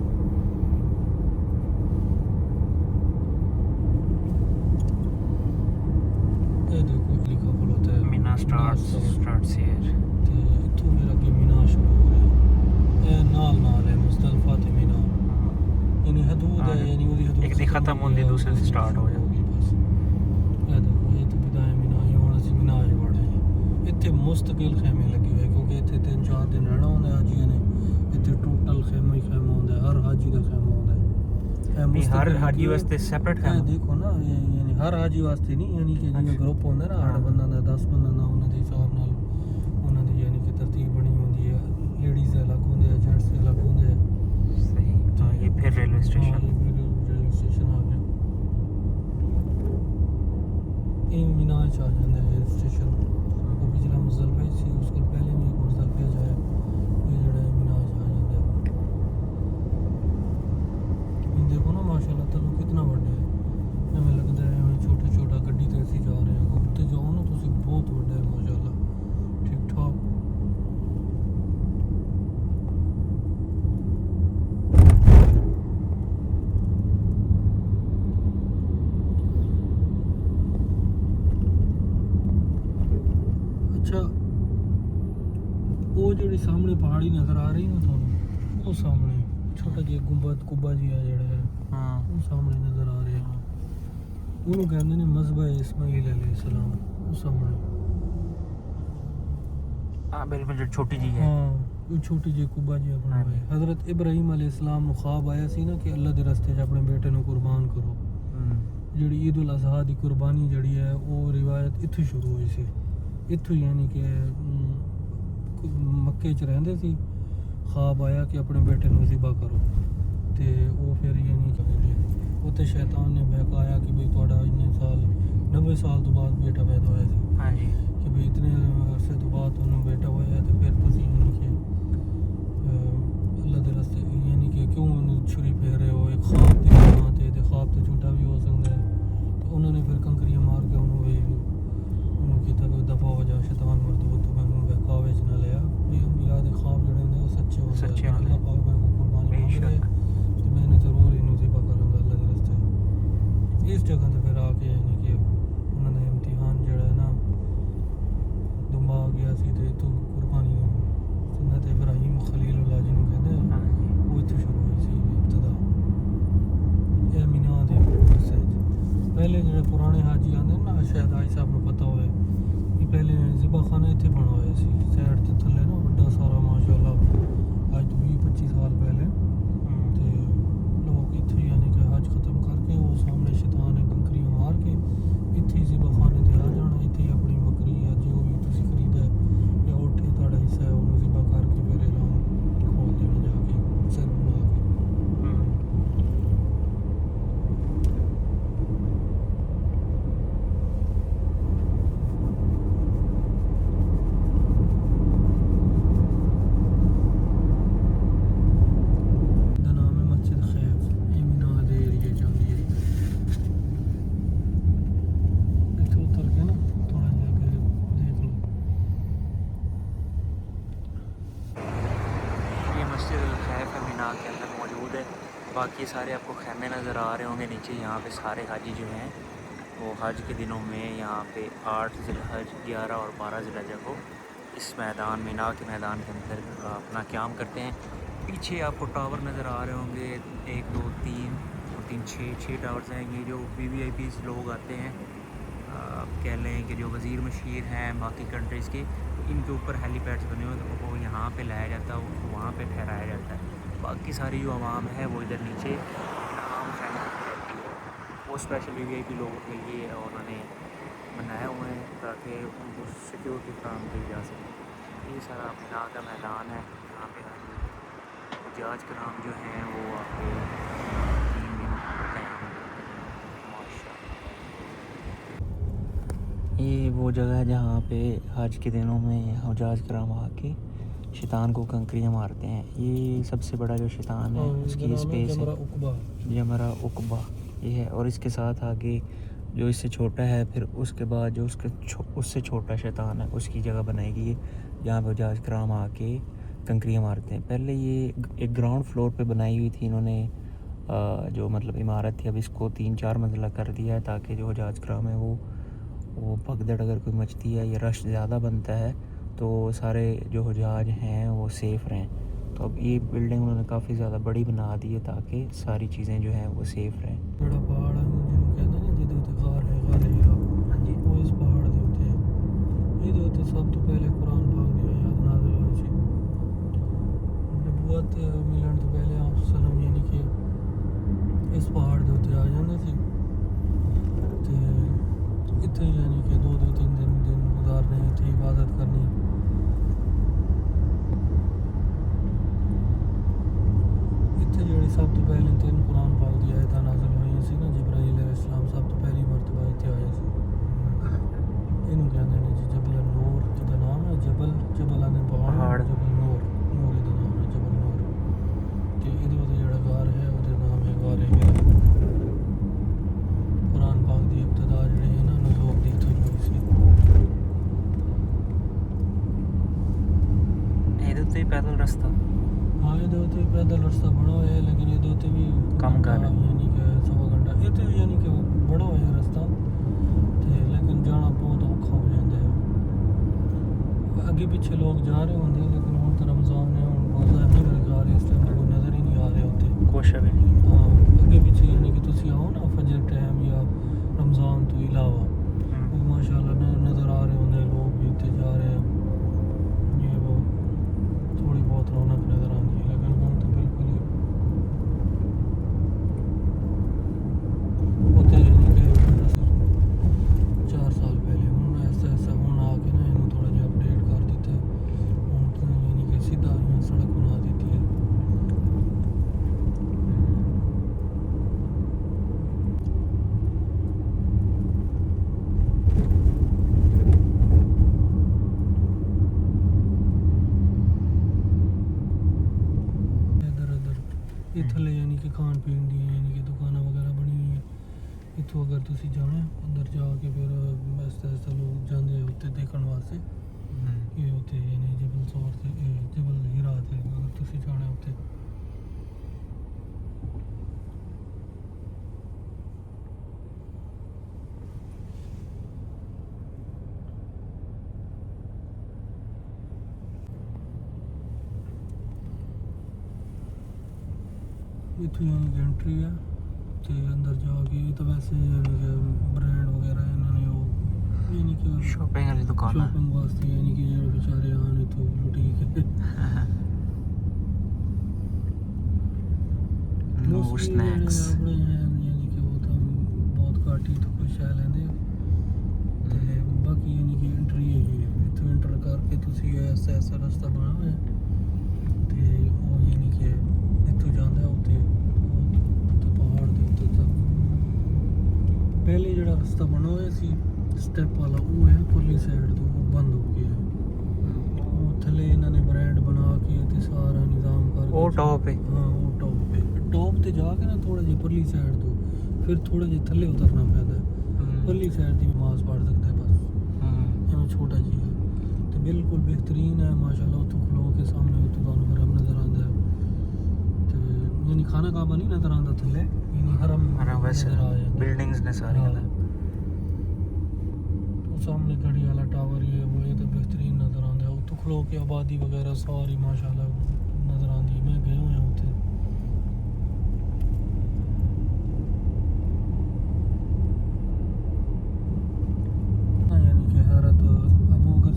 Speaker 1: ਇਹ ਦੇਖੋ ਲਿਖਾ ਖੁੱਲ੍ਹਾ ਹੈ
Speaker 2: मीना स्टार्ट्स हियर
Speaker 1: ਤੇ ਇੱਥੋਂ ਮੇਰਾ ਅੱਗੇ ਮੀਨਾ ਸ਼ੁਰੂ ਹੋ ਰਿਹਾ ਇਹ ਨਾਲ ਹੈ ਮੁਜ਼ਦਲਫਾ ਤੇ ਮੀਨਾ यानी हदूद है यानी ਉਹਦੀ ਹਦੂਦ
Speaker 2: एक दी खत्म होंदी दूसरे से स्टार्ट हो जाती
Speaker 1: बस ਇਹ ਦੇਖੋ ਇਹ ਤਾਂ ਬਿਦਾਇਆ ਮੀਨਾ ਇਹ ਹੁਣ ਅਸੀਂ ਮੀਨਾ ਆ ਵੜੇ ਹਾਂ ਇੱਥੇ ਮੁਸਤਕਿਲ ਖੈਮੇ ਲੱਗੇ ਹੋਏ ਕਿਉਂਕਿ ਇੱਥੇ 3-4 ਦਿਨ ਰਹਿਣਾ ਹੁੰਦਾ ਹਾਜੀਆਂ ਨੇ ਇੱਥੇ ਟੋਟਲ ਖੈਮਾ ਹੀ ਖੈਮਾ ਹੁੰਦਾ ਹਰ ਹਾਜੀ ਦਾ ਖੈਮਾ ਹੁੰਦਾ
Speaker 2: नहीं हर हाजी वास्ते सेपरेट
Speaker 1: है देखो ना यानी हर हाजी वास्ते नहीं यानी कि जिवें ग्रुप होंदा ना 8 ਬੰਦਾਂ ਦਾ 10 ਬੰਦਾਂ ਦਾ ਉਹਨਾਂ ਦੇ ਹਿਸਾਬ ਨਾਲ ਉਹਨਾਂ ਦੀ यानी कि ਤਰਤੀਬ ਬਣੀ ਹੁੰਦੀ ਹੈ ਲੇਡੀਜ਼ ਅਲੱਗ ਹੁੰਦੇ ਆ ਜੈਂਟਸ ਅਲੱਗ ਹੁੰਦੇ ਆ
Speaker 2: सही हाँ ये फिर रेलवे स्टेशन
Speaker 1: रेलवे स्टेशन आ गया ये मीना च आ जाता है स्टेशन वो पिछला मुज़दलफा सी उसको पहले भी एक मुज़दलफा जाए ये जड़ा मीना च आ जाता है देखो ना माशाल्लाह तनु कितना बड़ा है हमें लगता है हमें छोटा गड्डी ते ऐसे जा रहे हैं उत्ते जाओ ना तुसी बहुत बड़ा है माशाल्लाह ठीक ठाक अच्छा वो ਜਿਹੜੀ ਸਾਹਮਣੇ ਪਹਾੜੀ ਨਜ਼ਰ ਆ ਰਹੀ ਨਾ ਤੁਹਾਨੂੰ ਉਹ ਸਾਹਮਣੇ ਛੋਟਾ ਜਿਹਾ ਗੁੰਬਦ ਕੁੱਬਾ ਜਿਹਾ ਜਿਹੜਾ ਹੈ
Speaker 2: हाँ
Speaker 1: ਉਹ ਸਾਹਮਣੇ ਨਜ਼ਰ ਆ ਰਿਹਾ ਉਹਨੂੰ ਕਹਿੰਦੇ ਨੇ ਮਜ਼ਬਾ ਇਸਮਾਈਲ अलैहिस्सलाम ਉਹ ਸਾਹਮਣੇ
Speaker 2: हाँ बिल्कुल जो छोटी जी है
Speaker 1: ਹਾਂ ਉਹ ਛੋਟੀ ਜਿਹੀ ਕੁੱਬਾ ਜਿਹਾ ਬਣਾਇਆ ਹੈ ਹਜ਼ਰਤ ਇਬਰਾਹੀਮ अलैहिस्सलाम ਨੂੰ ख्वाब ਆਇਆ ਸੀ ਨਾ ਕਿ ਅੱਲਾ ਦੇ ਰਸਤੇ 'ਚ ਆਪਣੇ ਬੇਟੇ ਨੂੰ ਕੁਰਬਾਨ ਕਰੋ ਜਿਹੜੀ ਈਦ ਉਲ ਅਜ਼ਹਾ ਦੀ ਕੁਰਬਾਨੀ ਜਿਹੜੀ ਹੈ ਉਹ ਰਿਵਾਇਤ ਇੱਥੋਂ ਸ਼ੁਰੂ ਹੋਈ ਸੀ ਇੱਥੋਂ ਯਾਨੀ ਕਿ ਮੱਕੇ 'ਚ ਰਹਿੰਦੇ ਸੀ ख्वाब आया कि अपने बेटे ਨੂੰ ज़िबा करो तो वो फिर ये नहीं करेंगे उत्ते शैतान ने बहकाया कि भाई थोड़ा इतने साल 90 साल तो बाद बेटा पैदा होया सी
Speaker 2: हाँ जी
Speaker 1: कि भाई इतने अरसे तो बाद उन्होंने बेटा होया तो फिर तुसी यानी कि अल्लाह दे रस्ते यानी कि क्यों छुरी फेर रहे हो एक ख्वाब दी बना ते ख्वाब तो झूठा भी हो सकता है तो उन्होंने फिर कंकरियां मार के उन्होंने उन्होंने किया कोई दफ़ा हो जा शैतान मरदूद तो मैंने बहकावे च ना लिया भी अंबिया दे ख्वाब जड़े होंदे वो सच्चे होंदे
Speaker 2: सच्चे
Speaker 1: हैं।
Speaker 2: होंदे
Speaker 1: अल्लाह पाक मेरे को कुर्बानी मांग रहे तो मैंने ज़रूर इन्हों ज़िबा करूँगा अल्लाह दे रस्ते इस जगह ते फिर आके यानी कि उन्होंने इम्तिहान जड़ा है ना दुम्बा आ गया सी ते तो कुर्बानी सुन्नत इब्राहिम खलीलुल्लाह जिन्हों कहते हैं
Speaker 2: हाँ जी
Speaker 1: वो इत्थे शुरू हुई सी इब्तदा ये मीना दे रस्ते पहले जो पुराने हाजी आते हैं ना शायद आई साहब को पता होए कि पहले ज़िबा खाना इत्थे बना हुआ सी साइड ते थल्ले ना बड़ा सारा माशाअल्लाह आज तो 20-25 साल पहले ते लोग इत्थे यानी कि हज ख़त्म करके वो सामने शैतान ने कंकरियां मार के इत्थे ज़िबा खाने ते आ जाना इत्थे ही अपनी बकरी या जो भी तुसी खरीदा है या उठे थोड़ा हिस्सा है उन्होंने ज़िबा करके फिर ऐलान खोल देना जाके सिर बना के दा नाम है मस्जिद खैफ ये मीना दे एरिए च आंदी है इत्थे उतर के ना थोड़ा जाके देख लो
Speaker 2: ये मस्जिद अल खैफ है मीना के अंदर मौजूद है बाकी सारे आपको खैमे नज़र आ रहे होंगे नीचे यहाँ पे सारे हाजी जो हैं वो हज के दिनों में यहाँ पे 8 ज़िलहज 11 और 12 ज़िलहज को इस मैदान मीना के मैदान के अंदर अपना क़याम करते हैं पीछे आपको टावर नज़र आ रहे होंगे 1 2 3 और 3 6 टावर्स हैं ये जो VVIP लोग आते हैं कह लें कि जो वज़ीर मशीर हैं बाकी कंट्रीज़ के तो इनके ऊपर हेलीपैड्स बने हुए तो वो यहाँ पे लाया जाता है उनको वहाँ पे ठहराया जाता है बाकी सारी जो आवाम है वो इधर नीचे आराम से रहती है वो स्पेशल VVIP लोगों के लिए उन्होंने बनाए हुए हैं ताकि उनको सिक्योरिटी फराहम की जा सके ये सारा मीना का मैदान है यहाँ पे हजाज कराम जो हैं वो आपके 3 दिन क़याम माशाअल्लाह ये वो जगह है जहाँ पे हज के दिनों में हजाज कराम आके शैतान को कंकरियाँ मारते हैं ये सबसे बड़ा जो शैतान है उसकी स्पेस है जमरा उकबा ये है और इसके साथ आगे जो इससे छोटा है फिर उसके बाद जो उससे छोटा शैतान है उसकी जगह बनाएगी ये जहाँ पे हजाज कराम आके कंकरियाँ मारते हैं पहले ये एक ग्राउंड फ्लोर पे बनाई हुई थी इन्होंने जो मतलब इमारत थी अब इसको 3-4 मंजिला कर दिया है ताकि जो हजाज कराम है वो भगदड़ अगर कोई मचती है या रश ज़्यादा बनता है तो सारे जो हजाज हैं वो सेफ़ रहें तो अब ये बिल्डिंग उन्होंने काफ़ी ज़्यादा बड़ी बना दी है ताकि सारी चीज़ें जो हैं वो सेफ़ रहें
Speaker 1: बड़ा पहाड़ है जिन्होंने कहते हैं ना जिदे उत्ते गार है गार हीरा
Speaker 2: हाँ जी
Speaker 1: वो इस पहाड़ दे उत्ते ਇਹਦੇ ਉੱਤੇ ਸਭ ਤੋਂ ਪਹਿਲੇ ਕੁਰਾਨ ਪਾਕ ਦੀ ਆਇਤ ਨਾਜ਼ਿਲ ਹੋਈ ਸੀ ਨਬੂਵਤ ਮਿਲਣ ਤੋਂ ਪਹਿਲੇ ਆਪ ਸਲਾਮ ਯਾਨੀ ਕਿ ਇਸ ਪਹਾੜ ਦੇ ਉੱਤੇ ਆ ਜਾਂਦੇ ਸੀ ਤੇ ਇੱਥੇ ਯਾਨੀ ਕਿ 2-3 ਦਿਨ ਗੁਜ਼ਾਰਨੇ ਇੱਥੇ ਇਬਾਦਤ ਕਰਨੀ ਇੱਥੇ ਜਿਹੜੀ ਸਭ ਤੋਂ ਪਹਿਲੇ 3 ਕੁਰਾਨ ਪਾਕ ਦੀ ਆਇਤਾਂ ਨਾਜ਼ਿਲ ਹੋਈਆਂ ਸੀ ਨਾ ਜਿਬਰਾਈਲ अलैहिस्सलाम ਸਭ ਤੋਂ ਪਹਿਲੀ ਮਰਤਬਾ ਇੱਥੇ ਆਏ ਸੀ ਇਹਨੂੰ ਕਹਿੰਦੇ ਨੇ ਜੀ ਜਬਲ ਨੂਰ ਜਿਹਦਾ ਨਾਮ ਹੈ ਜਬਲਾਂ ਦੇ ਪਹਾੜ ਜਬਲ ਨੂਰ ਇਹਦਾ ਨਾਮ ਹੈ ਜਬਲ ਨੂਰ ਤੇ ਇਹਦੇ ਉੱਤੇ ਜਿਹੜਾ ਗਾਰ ਹੈ ਉਹਦਾ ਨਾਮ ਹੈ ਗਾਰ ਹੀਰਾ ਕੁਰਾਨ ਪਾਕ ਦੀ ਇਬਤਦਾ ਜਿਹੜੀ ਹੈ ਨਾ ਨਜ਼ੂਲ ਦੀ ਇੱਥੇ ਹੋਈ ਸੀ
Speaker 2: ਇਹਦੇ ਉੱਤੇ ਪੈਦਲ ਰਸਤਾ
Speaker 1: हाँ ये दो पैदल रास्ता बड़ा हुआ है लेकिन ये दो भी
Speaker 2: कम कर
Speaker 1: यानी कि 100 घंटा ये तो यानी कि बड़ा हुआ है रास्ता ते लेकिन जाना बहुत औखा हो जाता है अगे पीछे लोग जा रहे होंगे लेकिन हुण तो रमज़ान है हुण रोज़ा नहीं मेरे ख्याल इस टाइम कोई नज़र ही नहीं आ रहे होते
Speaker 2: कोशा भी नहीं है
Speaker 1: हाँ अगे पीछे यानी कि तुसी आओ ना फजर टाइम या रमज़ान तो इलावा वो माशाल्लाह नज़र आ रहे होंगे लोग भी उत्ते जा रहे हैं ये वो थोड़ी बहुत रौनक नज़र आती है लेकिन हम तो बिल्कुल ही होते हैं कि 4 साल पहले उन्होंने ऐसा होना आके ना इन्होंने थोड़ा जिहा अपडेट कर दिता हूँ तो यानी कि सीधा यहाँ सड़क बना दी थी ਇਹ ਥੱਲੇ ਯਾਨੀ ਕਿ ਖਾਣ ਪੀਣ ਦੀਆਂ ਯਾਨੀ ਕਿ ਦੁਕਾਨਾਂ ਵਗੈਰਾ ਬਣੀ ਹੋਈਆਂ। ਇੱਥੋਂ ਅਗਰ ਤੁਸੀਂ ਜਾਣਾ ਅੰਦਰ ਜਾ ਕੇ ਫਿਰ ਇਸ ਲੋਕ ਜਾਂਦੇ ਆ ਉੱਤੇ ਦੇਖਣ ਵਾਸਤੇ ਇਹ ਉੱਤੇ ਯਾਨੀ ਜਬਲ ਸੌਰ ਤੇ ਜਬਲ ਹੀਰਾ ਤੇ ਅਗਰ ਤੁਸੀਂ ਜਾਣਾ ਉੱਤੇ ਇੱਥੋਂ ਯਾਨੀ ਕਿ ਐਂਟਰੀ ਹੈ ਤੇ ਅੰਦਰ ਜਾ ਕੇ ਤਾਂ ਵੈਸੇ ਯਾਨੀ ਕਿ ਬ੍ਰਾਂਡ ਵਗੈਰਾ ਇਹਨਾਂ ਨੇ ਉਹ ਯਾਨੀ ਕਿ
Speaker 2: ਸ਼ਾਪਿੰਗ ਵਾਲੀ ਦੁਕਾਨ ਹੈ
Speaker 1: ਸ਼ਾਪਿੰਗ ਵਾਸਤੇ ਯਾਨੀ ਕਿ ਜਿਹੜੇ ਵਿਚਾਰੇ ਆਣ ਇੱਥੋਂ ਬੁਟੀਕ
Speaker 2: नो स्नैक्स
Speaker 1: ਆਪਣੇ ਯਾਨੀ ਕਿ ਉਹ ਤਾਂ ਬਹੁਤ ਘੱਟ ਹੀ ਤੋਂ ਕੁਛ ਸ਼ੈ ਲੈਂਦੇ ਆ ਤੇ ਬਾਕੀ ਯਾਨੀ ਕਿ ਐਂਟਰੀ ਹੈਗੀ ਹੈ ਇੱਥੋਂ ਐਂਟਰ ਕਰਕੇ ਤੁਸੀਂ ਐਸਾ ਰਸਤਾ ਬਣਾ ਹੋਇਆ ਤੇ ਉਹ ਯਾਨੀ ਕਿ ਇੱਥੋਂ ਜਾਂਦਾ ਉੱਤੇ ਪਹਾੜ ਦੇ ਉੱਤੇ ਤੱਕ ਪਹਿਲੇ ਜਿਹੜਾ ਰਸਤਾ ਬਣਾ ਹੋਇਆ ਸੀ ਸਟੈਪ ਵਾਲਾ ਉਹ ਹੈ ਪੁਰਲੀ ਸਾਈਡ ਤੋਂ ਉਹ ਬੰਦ ਹੋ ਗਿਆ ਉਹ ਥੱਲੇ ਇਹਨਾਂ ਨੇ ਬ੍ਰਾਂਡ ਬਣਾ ਕੇ ਤੇ ਸਾਰਾ ਨਿਜ਼ਾਮ ਕਰਕੇ
Speaker 2: ਉਹ ਟੌਪ ਹੈ
Speaker 1: ਹਾਂ ਉਹ ਟੌਪ ਤੇ ਜਾ ਕੇ ਨਾ ਥੋੜਾ ਜਿਹਾ ਪਰਲੀ ਸਾਈਡ ਤੋਂ ਫਿਰ ਥੋੜਾ ਜਿਹਾ ਥੱਲੇ ਉਤਰਨਾ ਪੈਂਦਾ ਪਰਲੀ ਸਾਈਡ ਦੀ ਨਮਾਜ਼ ਪੜ੍ਹ ਸਕਦਾ ਹੈ ਬਸ ਐਵੇਂ ਛੋਟਾ ਜਿਹਾ ਤੇ ਬਿਲਕੁਲ ਬਿਹਤਰੀਨ ਹੈ ਮਾਸ਼ਾਅੱਲਾ ਉੱਥੋਂ ਖਲੋ ਕੇ ਸਾਹਮਣੇ ਉੱਥੋਂ ਤੁਹਾਨੂੰ ਹਰਮ ਨਜ਼ਰ ਆਉਂਦਾ ਹੈ ਤੇ ਯਾਨੀ ਖਾਣਾ ਕਾਬਾ ਨਹੀਂ ਨਜ਼ਰ ਆਉਂਦਾ ਥੱਲੇ ਯਾਨੀ ਹਰਮ
Speaker 2: ਵੈਸੇ
Speaker 1: ਨਜ਼ਰ ਆ ਜਾਂਦਾ
Speaker 2: ਬਿਲਡਿੰਗਸ ਨੇ ਸਾਰੀਆਂ ਨੇ
Speaker 1: ਉਹ ਸਾਹਮਣੇ ਘੜੀ ਵਾਲਾ ਟਾਵਰ ਹੀ ਹੈ ਉਹ ਤਾਂ ਬਿਹਤਰੀਨ ਨਜ਼ਰ ਆਉਂਦਾ ਹੈ ਉੱਥੋਂ ਖਲੋ ਕੇ ਆਬਾਦੀ ਵਗੈਰਾ ਸਾਰੀ ਮਾਸ਼ਾਅੱਲਾ ਨਜ਼ਰ ਆਉਂਦੀ ਹੈ ਮੈਂ ਗਿਆ ਹੋਇਆ ਉੱਥੇ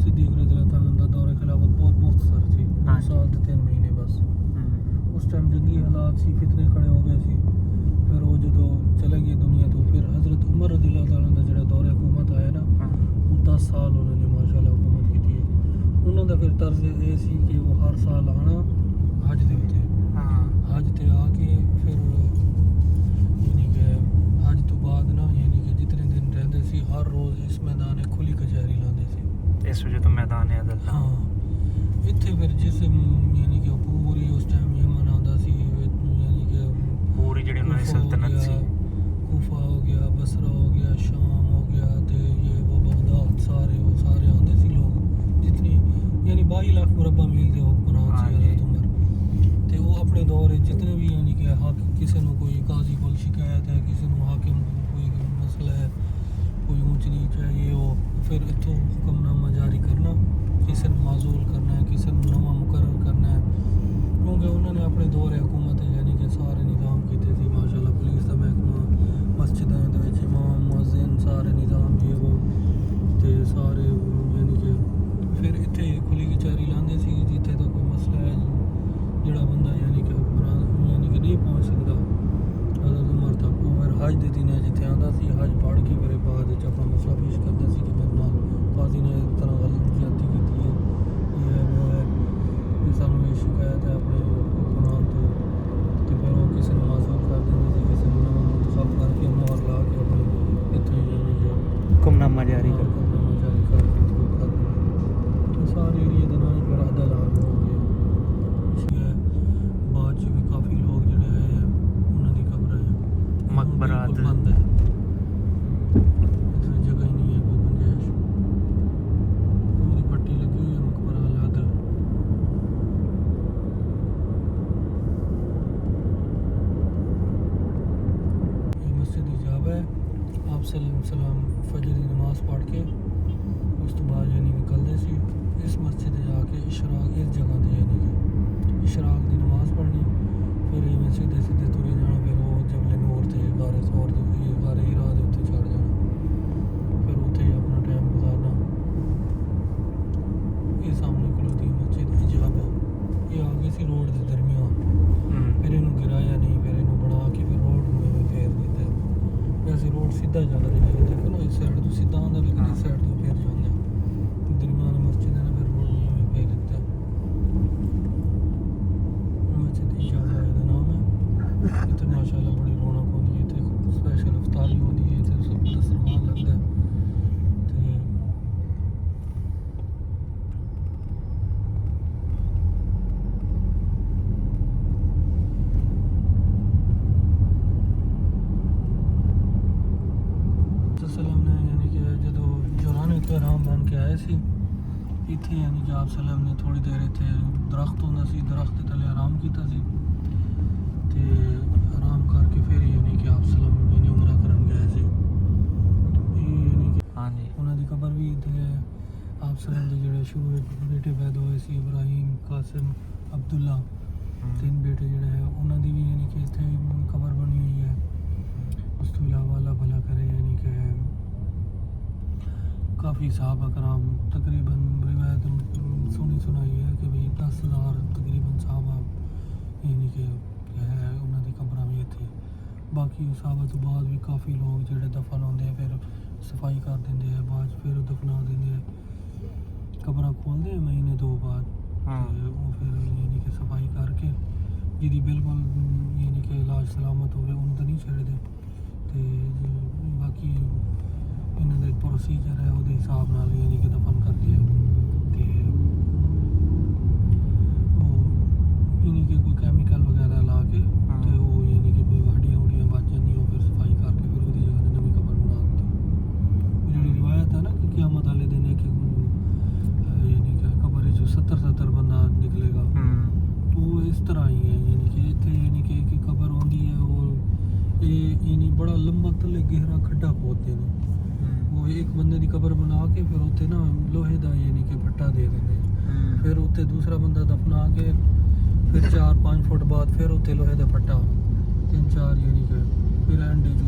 Speaker 1: सिद्दीक रज़ियल्लाहु अन्हु का दौरे खिलाफत बहुत मुख्तसर थी 2 साल ਤੇ 3 ਮਹੀਨੇ ਬਸ ਉਸ ਟਾਈਮ ਜੰਗੀ ਹਾਲਾਤ ਸੀ ਫਿਤਨੇ ਖੜੇ ਹੋ ਗਏ ਸੀ ਫਿਰ ਉਹ ਜਦੋਂ ਚਲੇ ਗਏ ਦੁਨੀਆ ਤੋਂ ਫਿਰ ਹਜ਼ਰਤ ਉਮਰ ਰਜ਼ੀਅल्लाहु अन्हु ਦਾ ਜਿਹੜਾ ਦੌਰੇ ਹਕੂਮਤ ਆਇਆ ਨਾ ਉਹ 10 ਸਾਲ ਉਹਨਾਂ ਨੇ ਮਾਸ਼ਾਅੱਲਾ ਹਕੂਮਤ ਕੀਤੀ ਹੈ ਉਹਨਾਂ ਦਾ ਫਿਰ ਤਰਜ਼ ਇਹ ਸੀ ਕਿ ਉਹ ਹਰ ਸਾਲ ਆਣਾ ਹਜ ਦੇ ਉੱਤੇ ਹਜ ਤੇ ਆ ਕੇ ਫਿਰ ਯਾਨੀ ਕਿ ਹਜ ਤੋਂ ਬਾਅਦ ਨਾ ਯਾਨੀ ਕਿ ਜਿਤਨੇ ਦਿਨ ਰਹਿੰਦੇ ਸੀ ਹਰ ਰੋਜ਼ ਇਸ ਮੈਦਾਨ ਖੁੱਲੀ ਕਚਹਿਰੀ ਲਾਉਂਦੇ ਸੀ
Speaker 2: ਇਸ ਵਜ੍ਹਾ ਤੋਂ ਮੈਦਾਨ ਹੈ ਅਦਲ
Speaker 1: ਹਾਂ ਇੱਥੇ ਫਿਰ ਜਿਸ ਯਾਨੀ ਕਿ ਪੂਰੀ ਉਸ ਟਾਈਮ ਯਮਨ ਆਉਂਦਾ ਸੀ ਯਾਨੀ ਕਿ
Speaker 2: ਪੂਰੀ ਜਿਹੜੀ ਉਹਨਾਂ ਦੀ ਸਲਤਨਤ ਸੀ
Speaker 1: ਕੂਫਾ ਹੋ ਗਿਆ ਬਸਰਾ ਹੋ ਗਿਆ ਸ਼ਾਮ ਹੋ ਗਿਆ ਤੇ ਇਹ ਉਹ ਬਗਦਾਦ ਸਾਰੇ ਆਉਂਦੇ ਸੀ ਲੋਕ ਜਿਤਨੀ ਯਾਨੀ 22 ਲੱਖ ਮੁਰੱਬਾ ਮੀਲ ਦੇ ਹੁਕਮਰਾਨ ਸੀ ਹਜ਼ਰਤ ਉਮਰ ਤੇ ਉਹ ਆਪਣੇ ਦੌਰ ਜਿਤਨੇ ਵੀ ਯਾਨੀ ਕਿ ਕਿਸੇ ਨੂੰ ਕੋਈ ਕਾਜ਼ੀ ਕੋਲ ਸ਼ਿਕਾਇਤ ਹੈ ਕਿਸੇ ਨੂੰ ਹਾਕਿਮ ਕੋਈ ਮਸਲਾ ਹੈ ਕੋਈ ਊਂਚ ਨੀਚ ਹੈ ਇਹ ਉਹ ਫਿਰ ਇੱਥੋਂ ਹੁਕਮਨਾਮਾ ਜਾਰੀ ਕਰਨਾ ਕਿਸੇ ਨੂੰ ਮਾਜ਼ੂਲ ਕਰਨਾ ਹੈ ਕਿਸੇ ਨੂੰ ਨਵਾਂ ਮੁਕਰਰ ਕਰਨਾ ਹੈ ਕਿਉਂਕਿ ਉਹਨਾਂ ਨੇ ਆਪਣੇ ਦੌਰ ਹਕੂਮਤ ਯਾਨੀ ਕਿ ਸਾਰੇ ਨਿਜ਼ਾਮ ਕੀਤੇ ਸੀ ਮਾਸ਼ਾਅੱਲਾ ਪੁਲਿਸ ਦਾ ਮਹਿਕਮਾ ਮਸਜਿਦਾਂ ਦੇ ਵਿੱਚ ਇਮਾਮ ਮੁਅੱਜ਼ਿਨ ਸਾਰੇ ਨਿਜ਼ਾਮ ਇਹ ਉਹ ਤੇ ਸਾਰੇ ਯਾਨੀ ਕਿ ਫਿਰ ਇੱਥੇ ਖੁੱਲੀ ਕਚਹਿਰੀ ਲਾਉਂਦੇ ਸੀ ਜਿੱਥੇ ਦਾ ਕੋਈ ਮਸਲਾ ਹੈ ਜਿਹੜਾ ਬੰਦਾ ਯਾਨੀ ਕਿ ਨਹੀਂ ਪਹੁੰਚ ਸਕਦਾ ਹਜ਼ਰਤ ਉਮਰ ਤੱਕ ਉਹ ਫਿਰ ਹਜ ਦੇ ਦਿਨ ਜਿੱਥੇ ਆਉਂਦਾ ਸੀ ਹਜ ਪੜ੍ਹ ਕੇ ਮੇਰੇ ਬਾਅਦ ਵਿੱਚ ਆਪਣਾ ਮਸਲਾ ਪੇਸ਼ ਕਰਦਾ ਸੀ ਕਿ ਮੇਰੇ ਨਾਲ ਕਾਜ਼ੀ ਨੇ ਇੱਕ ਤਰ੍ਹਾਂ ਗਲਤ ਜ਼ਿਆਦਤੀ ਕੀਤੀ ਹੈ ਇਹ ਹੈ ਉਹ ਹੈ ਕਿ ਸਾਨੂੰ ਇਹ ਸ਼ਿਕਾਇਤ ਹੈ ਆਪਣੇ ਹੁਕਮਰਾਨ ਤੋਂ ਤੇ ਫਿਰ ਉਹ ਕਿਸੇ ਨੂੰ ਮਾਜ਼ੂਰ ਕਰ ਦਿੰਦੇ ਸੀ ਕਿਸੇ ਨੂੰ ਨਵਾਂ ਮੁੰਤਖਬ ਕਰਕੇ ਮੋਹਰ ਲਾ ਕੇ ਆਪਣੇ ਇੱਥੇ ਯਾਨੀ ਕਿ
Speaker 2: ਹੁਕਮਨਾਮਾ ਜਾਰੀ ਕਰ
Speaker 1: ਸਾਰੇ ਏਰੀਏ ਦੇ ਨਾਲ ਹੀ ਫਿਰ ਅਦਲ ਆ ਹੋ ਗਿਆ ਬਾਅਦ 'ਚ ਵੀ ਕਾਫੀ ਲੋਕ ਜਿਹੜੇ ਆਏ ਆ ਉਹਨਾਂ ਦੀ ਕਬਰ ਹੈ
Speaker 2: ਮਕਬਰਾ
Speaker 1: ਬੰਦ ਹੈ ਇੱਥੇ ਜਗ੍ਹਾ ਹੀ ਨਹੀਂ ਹੈ ਕੋਈ ਗੁੰਜਾਇਸ਼ ਉਹਦੀ ਪੱਟੀ ਲੱਗੀ ਹੋਈ ਹੈ ਮਕਬਰਾ ਅਦਲ ਇਹ ਮਸਜਿਦ ਇਜਾਬਾ ਹੈ ਆਪ ਸਲਾਮ ਫਜਰ ਦੀ ਨਮਾਜ਼ ਪੜ੍ਹ ਕੇ ਉਸ ਤੋਂ ਬਾਅਦ ਯਾਨੀ ਨਿਕਲਦੇ ਸੀ ਇਸ ਮਸਜਿਦ ਜਾ ਕੇ ਇਸ਼ਰਾਕ ਇਸ ਜਗ੍ਹਾ ਤੇ ਯਾਨੀ ਕਿ ਇਸ਼ਰਾਕ ਦੀ ਨਮਾਜ਼ ਪੜ੍ਹਨੀ ਫਿਰ ਇਹ ਸਿੱਧੇ ਤੁਰੇ ਜਾਣਾ ਫਿਰ ਉਹ ਜਬਲੇ ਨੂਰ ਤੇ ਗਾਰੇ ਸੌਰ ਦੇ ਗਾਰੇ ਹੀਰਾ ਦੇ ਉੱਤੇ ਚੜ੍ਹ ਜਾਣਾ ਫਿਰ ਉੱਥੇ ਹੀ ਆਪਣਾ ਟਾਈਮ ਗੁਜ਼ਾਰਨਾ ਇਹ ਸਾਹਮਣੇ ਖਲੋਤੀ ਮਸਜਿਦ ਇਜਾਬਾ ਇਹ ਆ ਗਈ ਸੀ ਰੋਡ ਦੇ ਦਰਮਿਆਨ ਫਿਰ ਇਹਨੂੰ ਗਿਰਾਇਆ ਨਹੀਂ ਫਿਰ ਇਹਨੂੰ ਬਣਾ ਕੇ ਫਿਰ ਰੋਡ ਨੂੰ ਫੇਰ ਦਿੱਤਾ ਵੈਸੇ ਰੋਡ ਸਿੱਧਾ ਚੱਲ ਰਿਹਾ ਹੈ ਦੇਖੋ ਨਾ ਇਸ ਸਾਈਡ ਤੋਂ ਸਿੱਧਾ ਆਉਂਦਾ ਲੇਕਿਨ ਇਸ ਸਾਈਡ ਤੋਂ ਫਿਰ ਜਾਂਦਾ ਦਰਮਿਆਨ ਮਸਜਿਦ ਹੈ ਨਾ ਫਿਰ ਰੋਡ ਨੂੰ ਫੇਰ ਦਿੱਤਾ ਮਸਜਿਦ ਇਜਾਬਾ ਇਹਦਾ ਨਾਮ ਹੈ ਇੱਥੇ ਮਾਸ਼ਾਅੱਲਾ ਬੜੀ ਰੌਣਕ ਹੁੰਦੀ ਹੈ ਇੱਥੇ ਸਪੈਸ਼ਲ ਇਫਤਾਰੀ ਹੁੰਦੀ ਹੈ ਇੱਥੇ ਸਭ ਦਸਤਰਖਾਨ ਲੱਗਦਾ ਹੈ ਤੇ ਸੀ ਇੱਥੇ ਯਾਨੀ ਕਿ ਆਪ ਸਲਾਮ ਨੇ ਥੋੜੀ ਦੇਰ ਇੱਥੇ ਦਰਖਤ ਹੁੰਦਾ ਸੀ ਦਰਖਤ ਦੇ ਥੱਲੇ ਆਰਾਮ ਕੀਤਾ ਸੀ ਤੇ ਆਰਾਮ ਕਰਕੇ ਫਿਰ ਯਾਨੀ ਕਿ ਆਪ ਸਲਾਮ ਯਾਨੀ ਉਮਰਾ ਕਰਨ ਗਏ ਸੀ ਯਾਨੀ ਕਿ
Speaker 2: हाँ जी
Speaker 1: ਉਹਨਾਂ ਦੀ ਕਬਰ ਵੀ ਇੱਥੇ ਹੈ ਆਪ ਸਲਾਮ ਦੇ ਜਿਹੜੇ ਸ਼ੁਰੂ ਵਿੱਚ ਬੇਟੇ ਪੈਦਾ ਹੋਏ ਸੀ ਇਬਰਾਹੀਮ ਕਾਸਿਮ ਅਬਦੁੱਲਾ ਤਿੰਨ ਬੇਟੇ ਜਿਹੜੇ ਹੈ ਉਹਨਾਂ ਦੀ ਵੀ ਯਾਨੀ ਕਿ ਇੱਥੇ ਕਬਰ ਬਣੀ ਹੋਈ ਹੈ ਉਸ ਤੋਂ ਇਲਾਵਾ ਅੱਲਾਹ ਭਲਾ करे यानी कि काफ़ी साहबा कराम तकरीबन रिवायत सुनी सुनाई है कि भाई 10,000 तकरीबन साहबा यानी कि है उन्होंने कब्रां भी इत्थे बाकी साहबा तो बाद भी काफ़ी लोग जेह्ड़े दफन होंदे हैं फिर सफाई कर देंगे हैं बाद फिर दफना देंगे कब्रां खोलते हैं महीने दो बाद ते वो फिर यानी कि सफाई करके जिहदी बिल्कुल यानी कि इलाज सलामत होवे उन्हें तो नहीं छेड़ते ਤੇ ਬਾਕੀ ਇਹਨਾਂ ਦਾ ਪ੍ਰੋਸੀਜਰ ਹੈ ਉਹਦੇ ਹਿਸਾਬ ਨਾਲ ਯਾਨੀ ਕਿ ਦਫਨ ਕਰਦੇ ਆ ਤੇ ਉਹ ਯਾਨੀ ਕਿ ਕੋਈ ਕੈਮੀਕਲ ਵਗੈਰਾ ਲਾ ਕੇ ਤੇ ਉਹ ਯਾਨੀ ਕਿ ਕੋਈ ਹੱਡੀਆਂ ਹੁੱਡੀਆਂ ਬਚ ਜਾਂਦੀਆਂ ਉਹ ਫਿਰ ਸਫਾਈ ਕਰਕੇ ਫਿਰ ਉਹਦੀ ਜਗ੍ਹਾ ਤੇ ਨਵੀਂ ਕਬਰ ਬਣਾ ਦਿੱਤੀ ਉਹ ਜਿਹੜੀ ਰਿਵਾਇਤ ਹੈ ਨਾ ਕਿ ਕਿਆਮਤ ਵਾਲੇ ਦਿਨ ਹੈ ਕਿ ਯਾਨੀ ਕਿ ਕਬਰ ਵਿੱਚੋਂ 70 ਬੰਦਾ ਨਿਕਲੇਗਾ ਉਹ ਇਸ ਤਰ੍ਹਾਂ ਹੀ ਹੈ ਯਾਨੀ ਕਿ ਇੱਥੇ ਯਾਨੀ ਕਿ ਇੱਕ ਕਬਰ ਆਉਂਦੀ ਹੈ ਉਹ यानी बड़ा लंबा थले गहरा खड्डा खोदते हैं वो एक बंदे की कबर बना के फिर उत्थे ना लोहे का यानी कि फट्टा दे देंगे फिर उत्थे दूसरा बंदा दफना के फिर 4-5 फुट बाद फिर उत्थे लोहे का फट्टा 3-4 यानी कि फिर एंड जो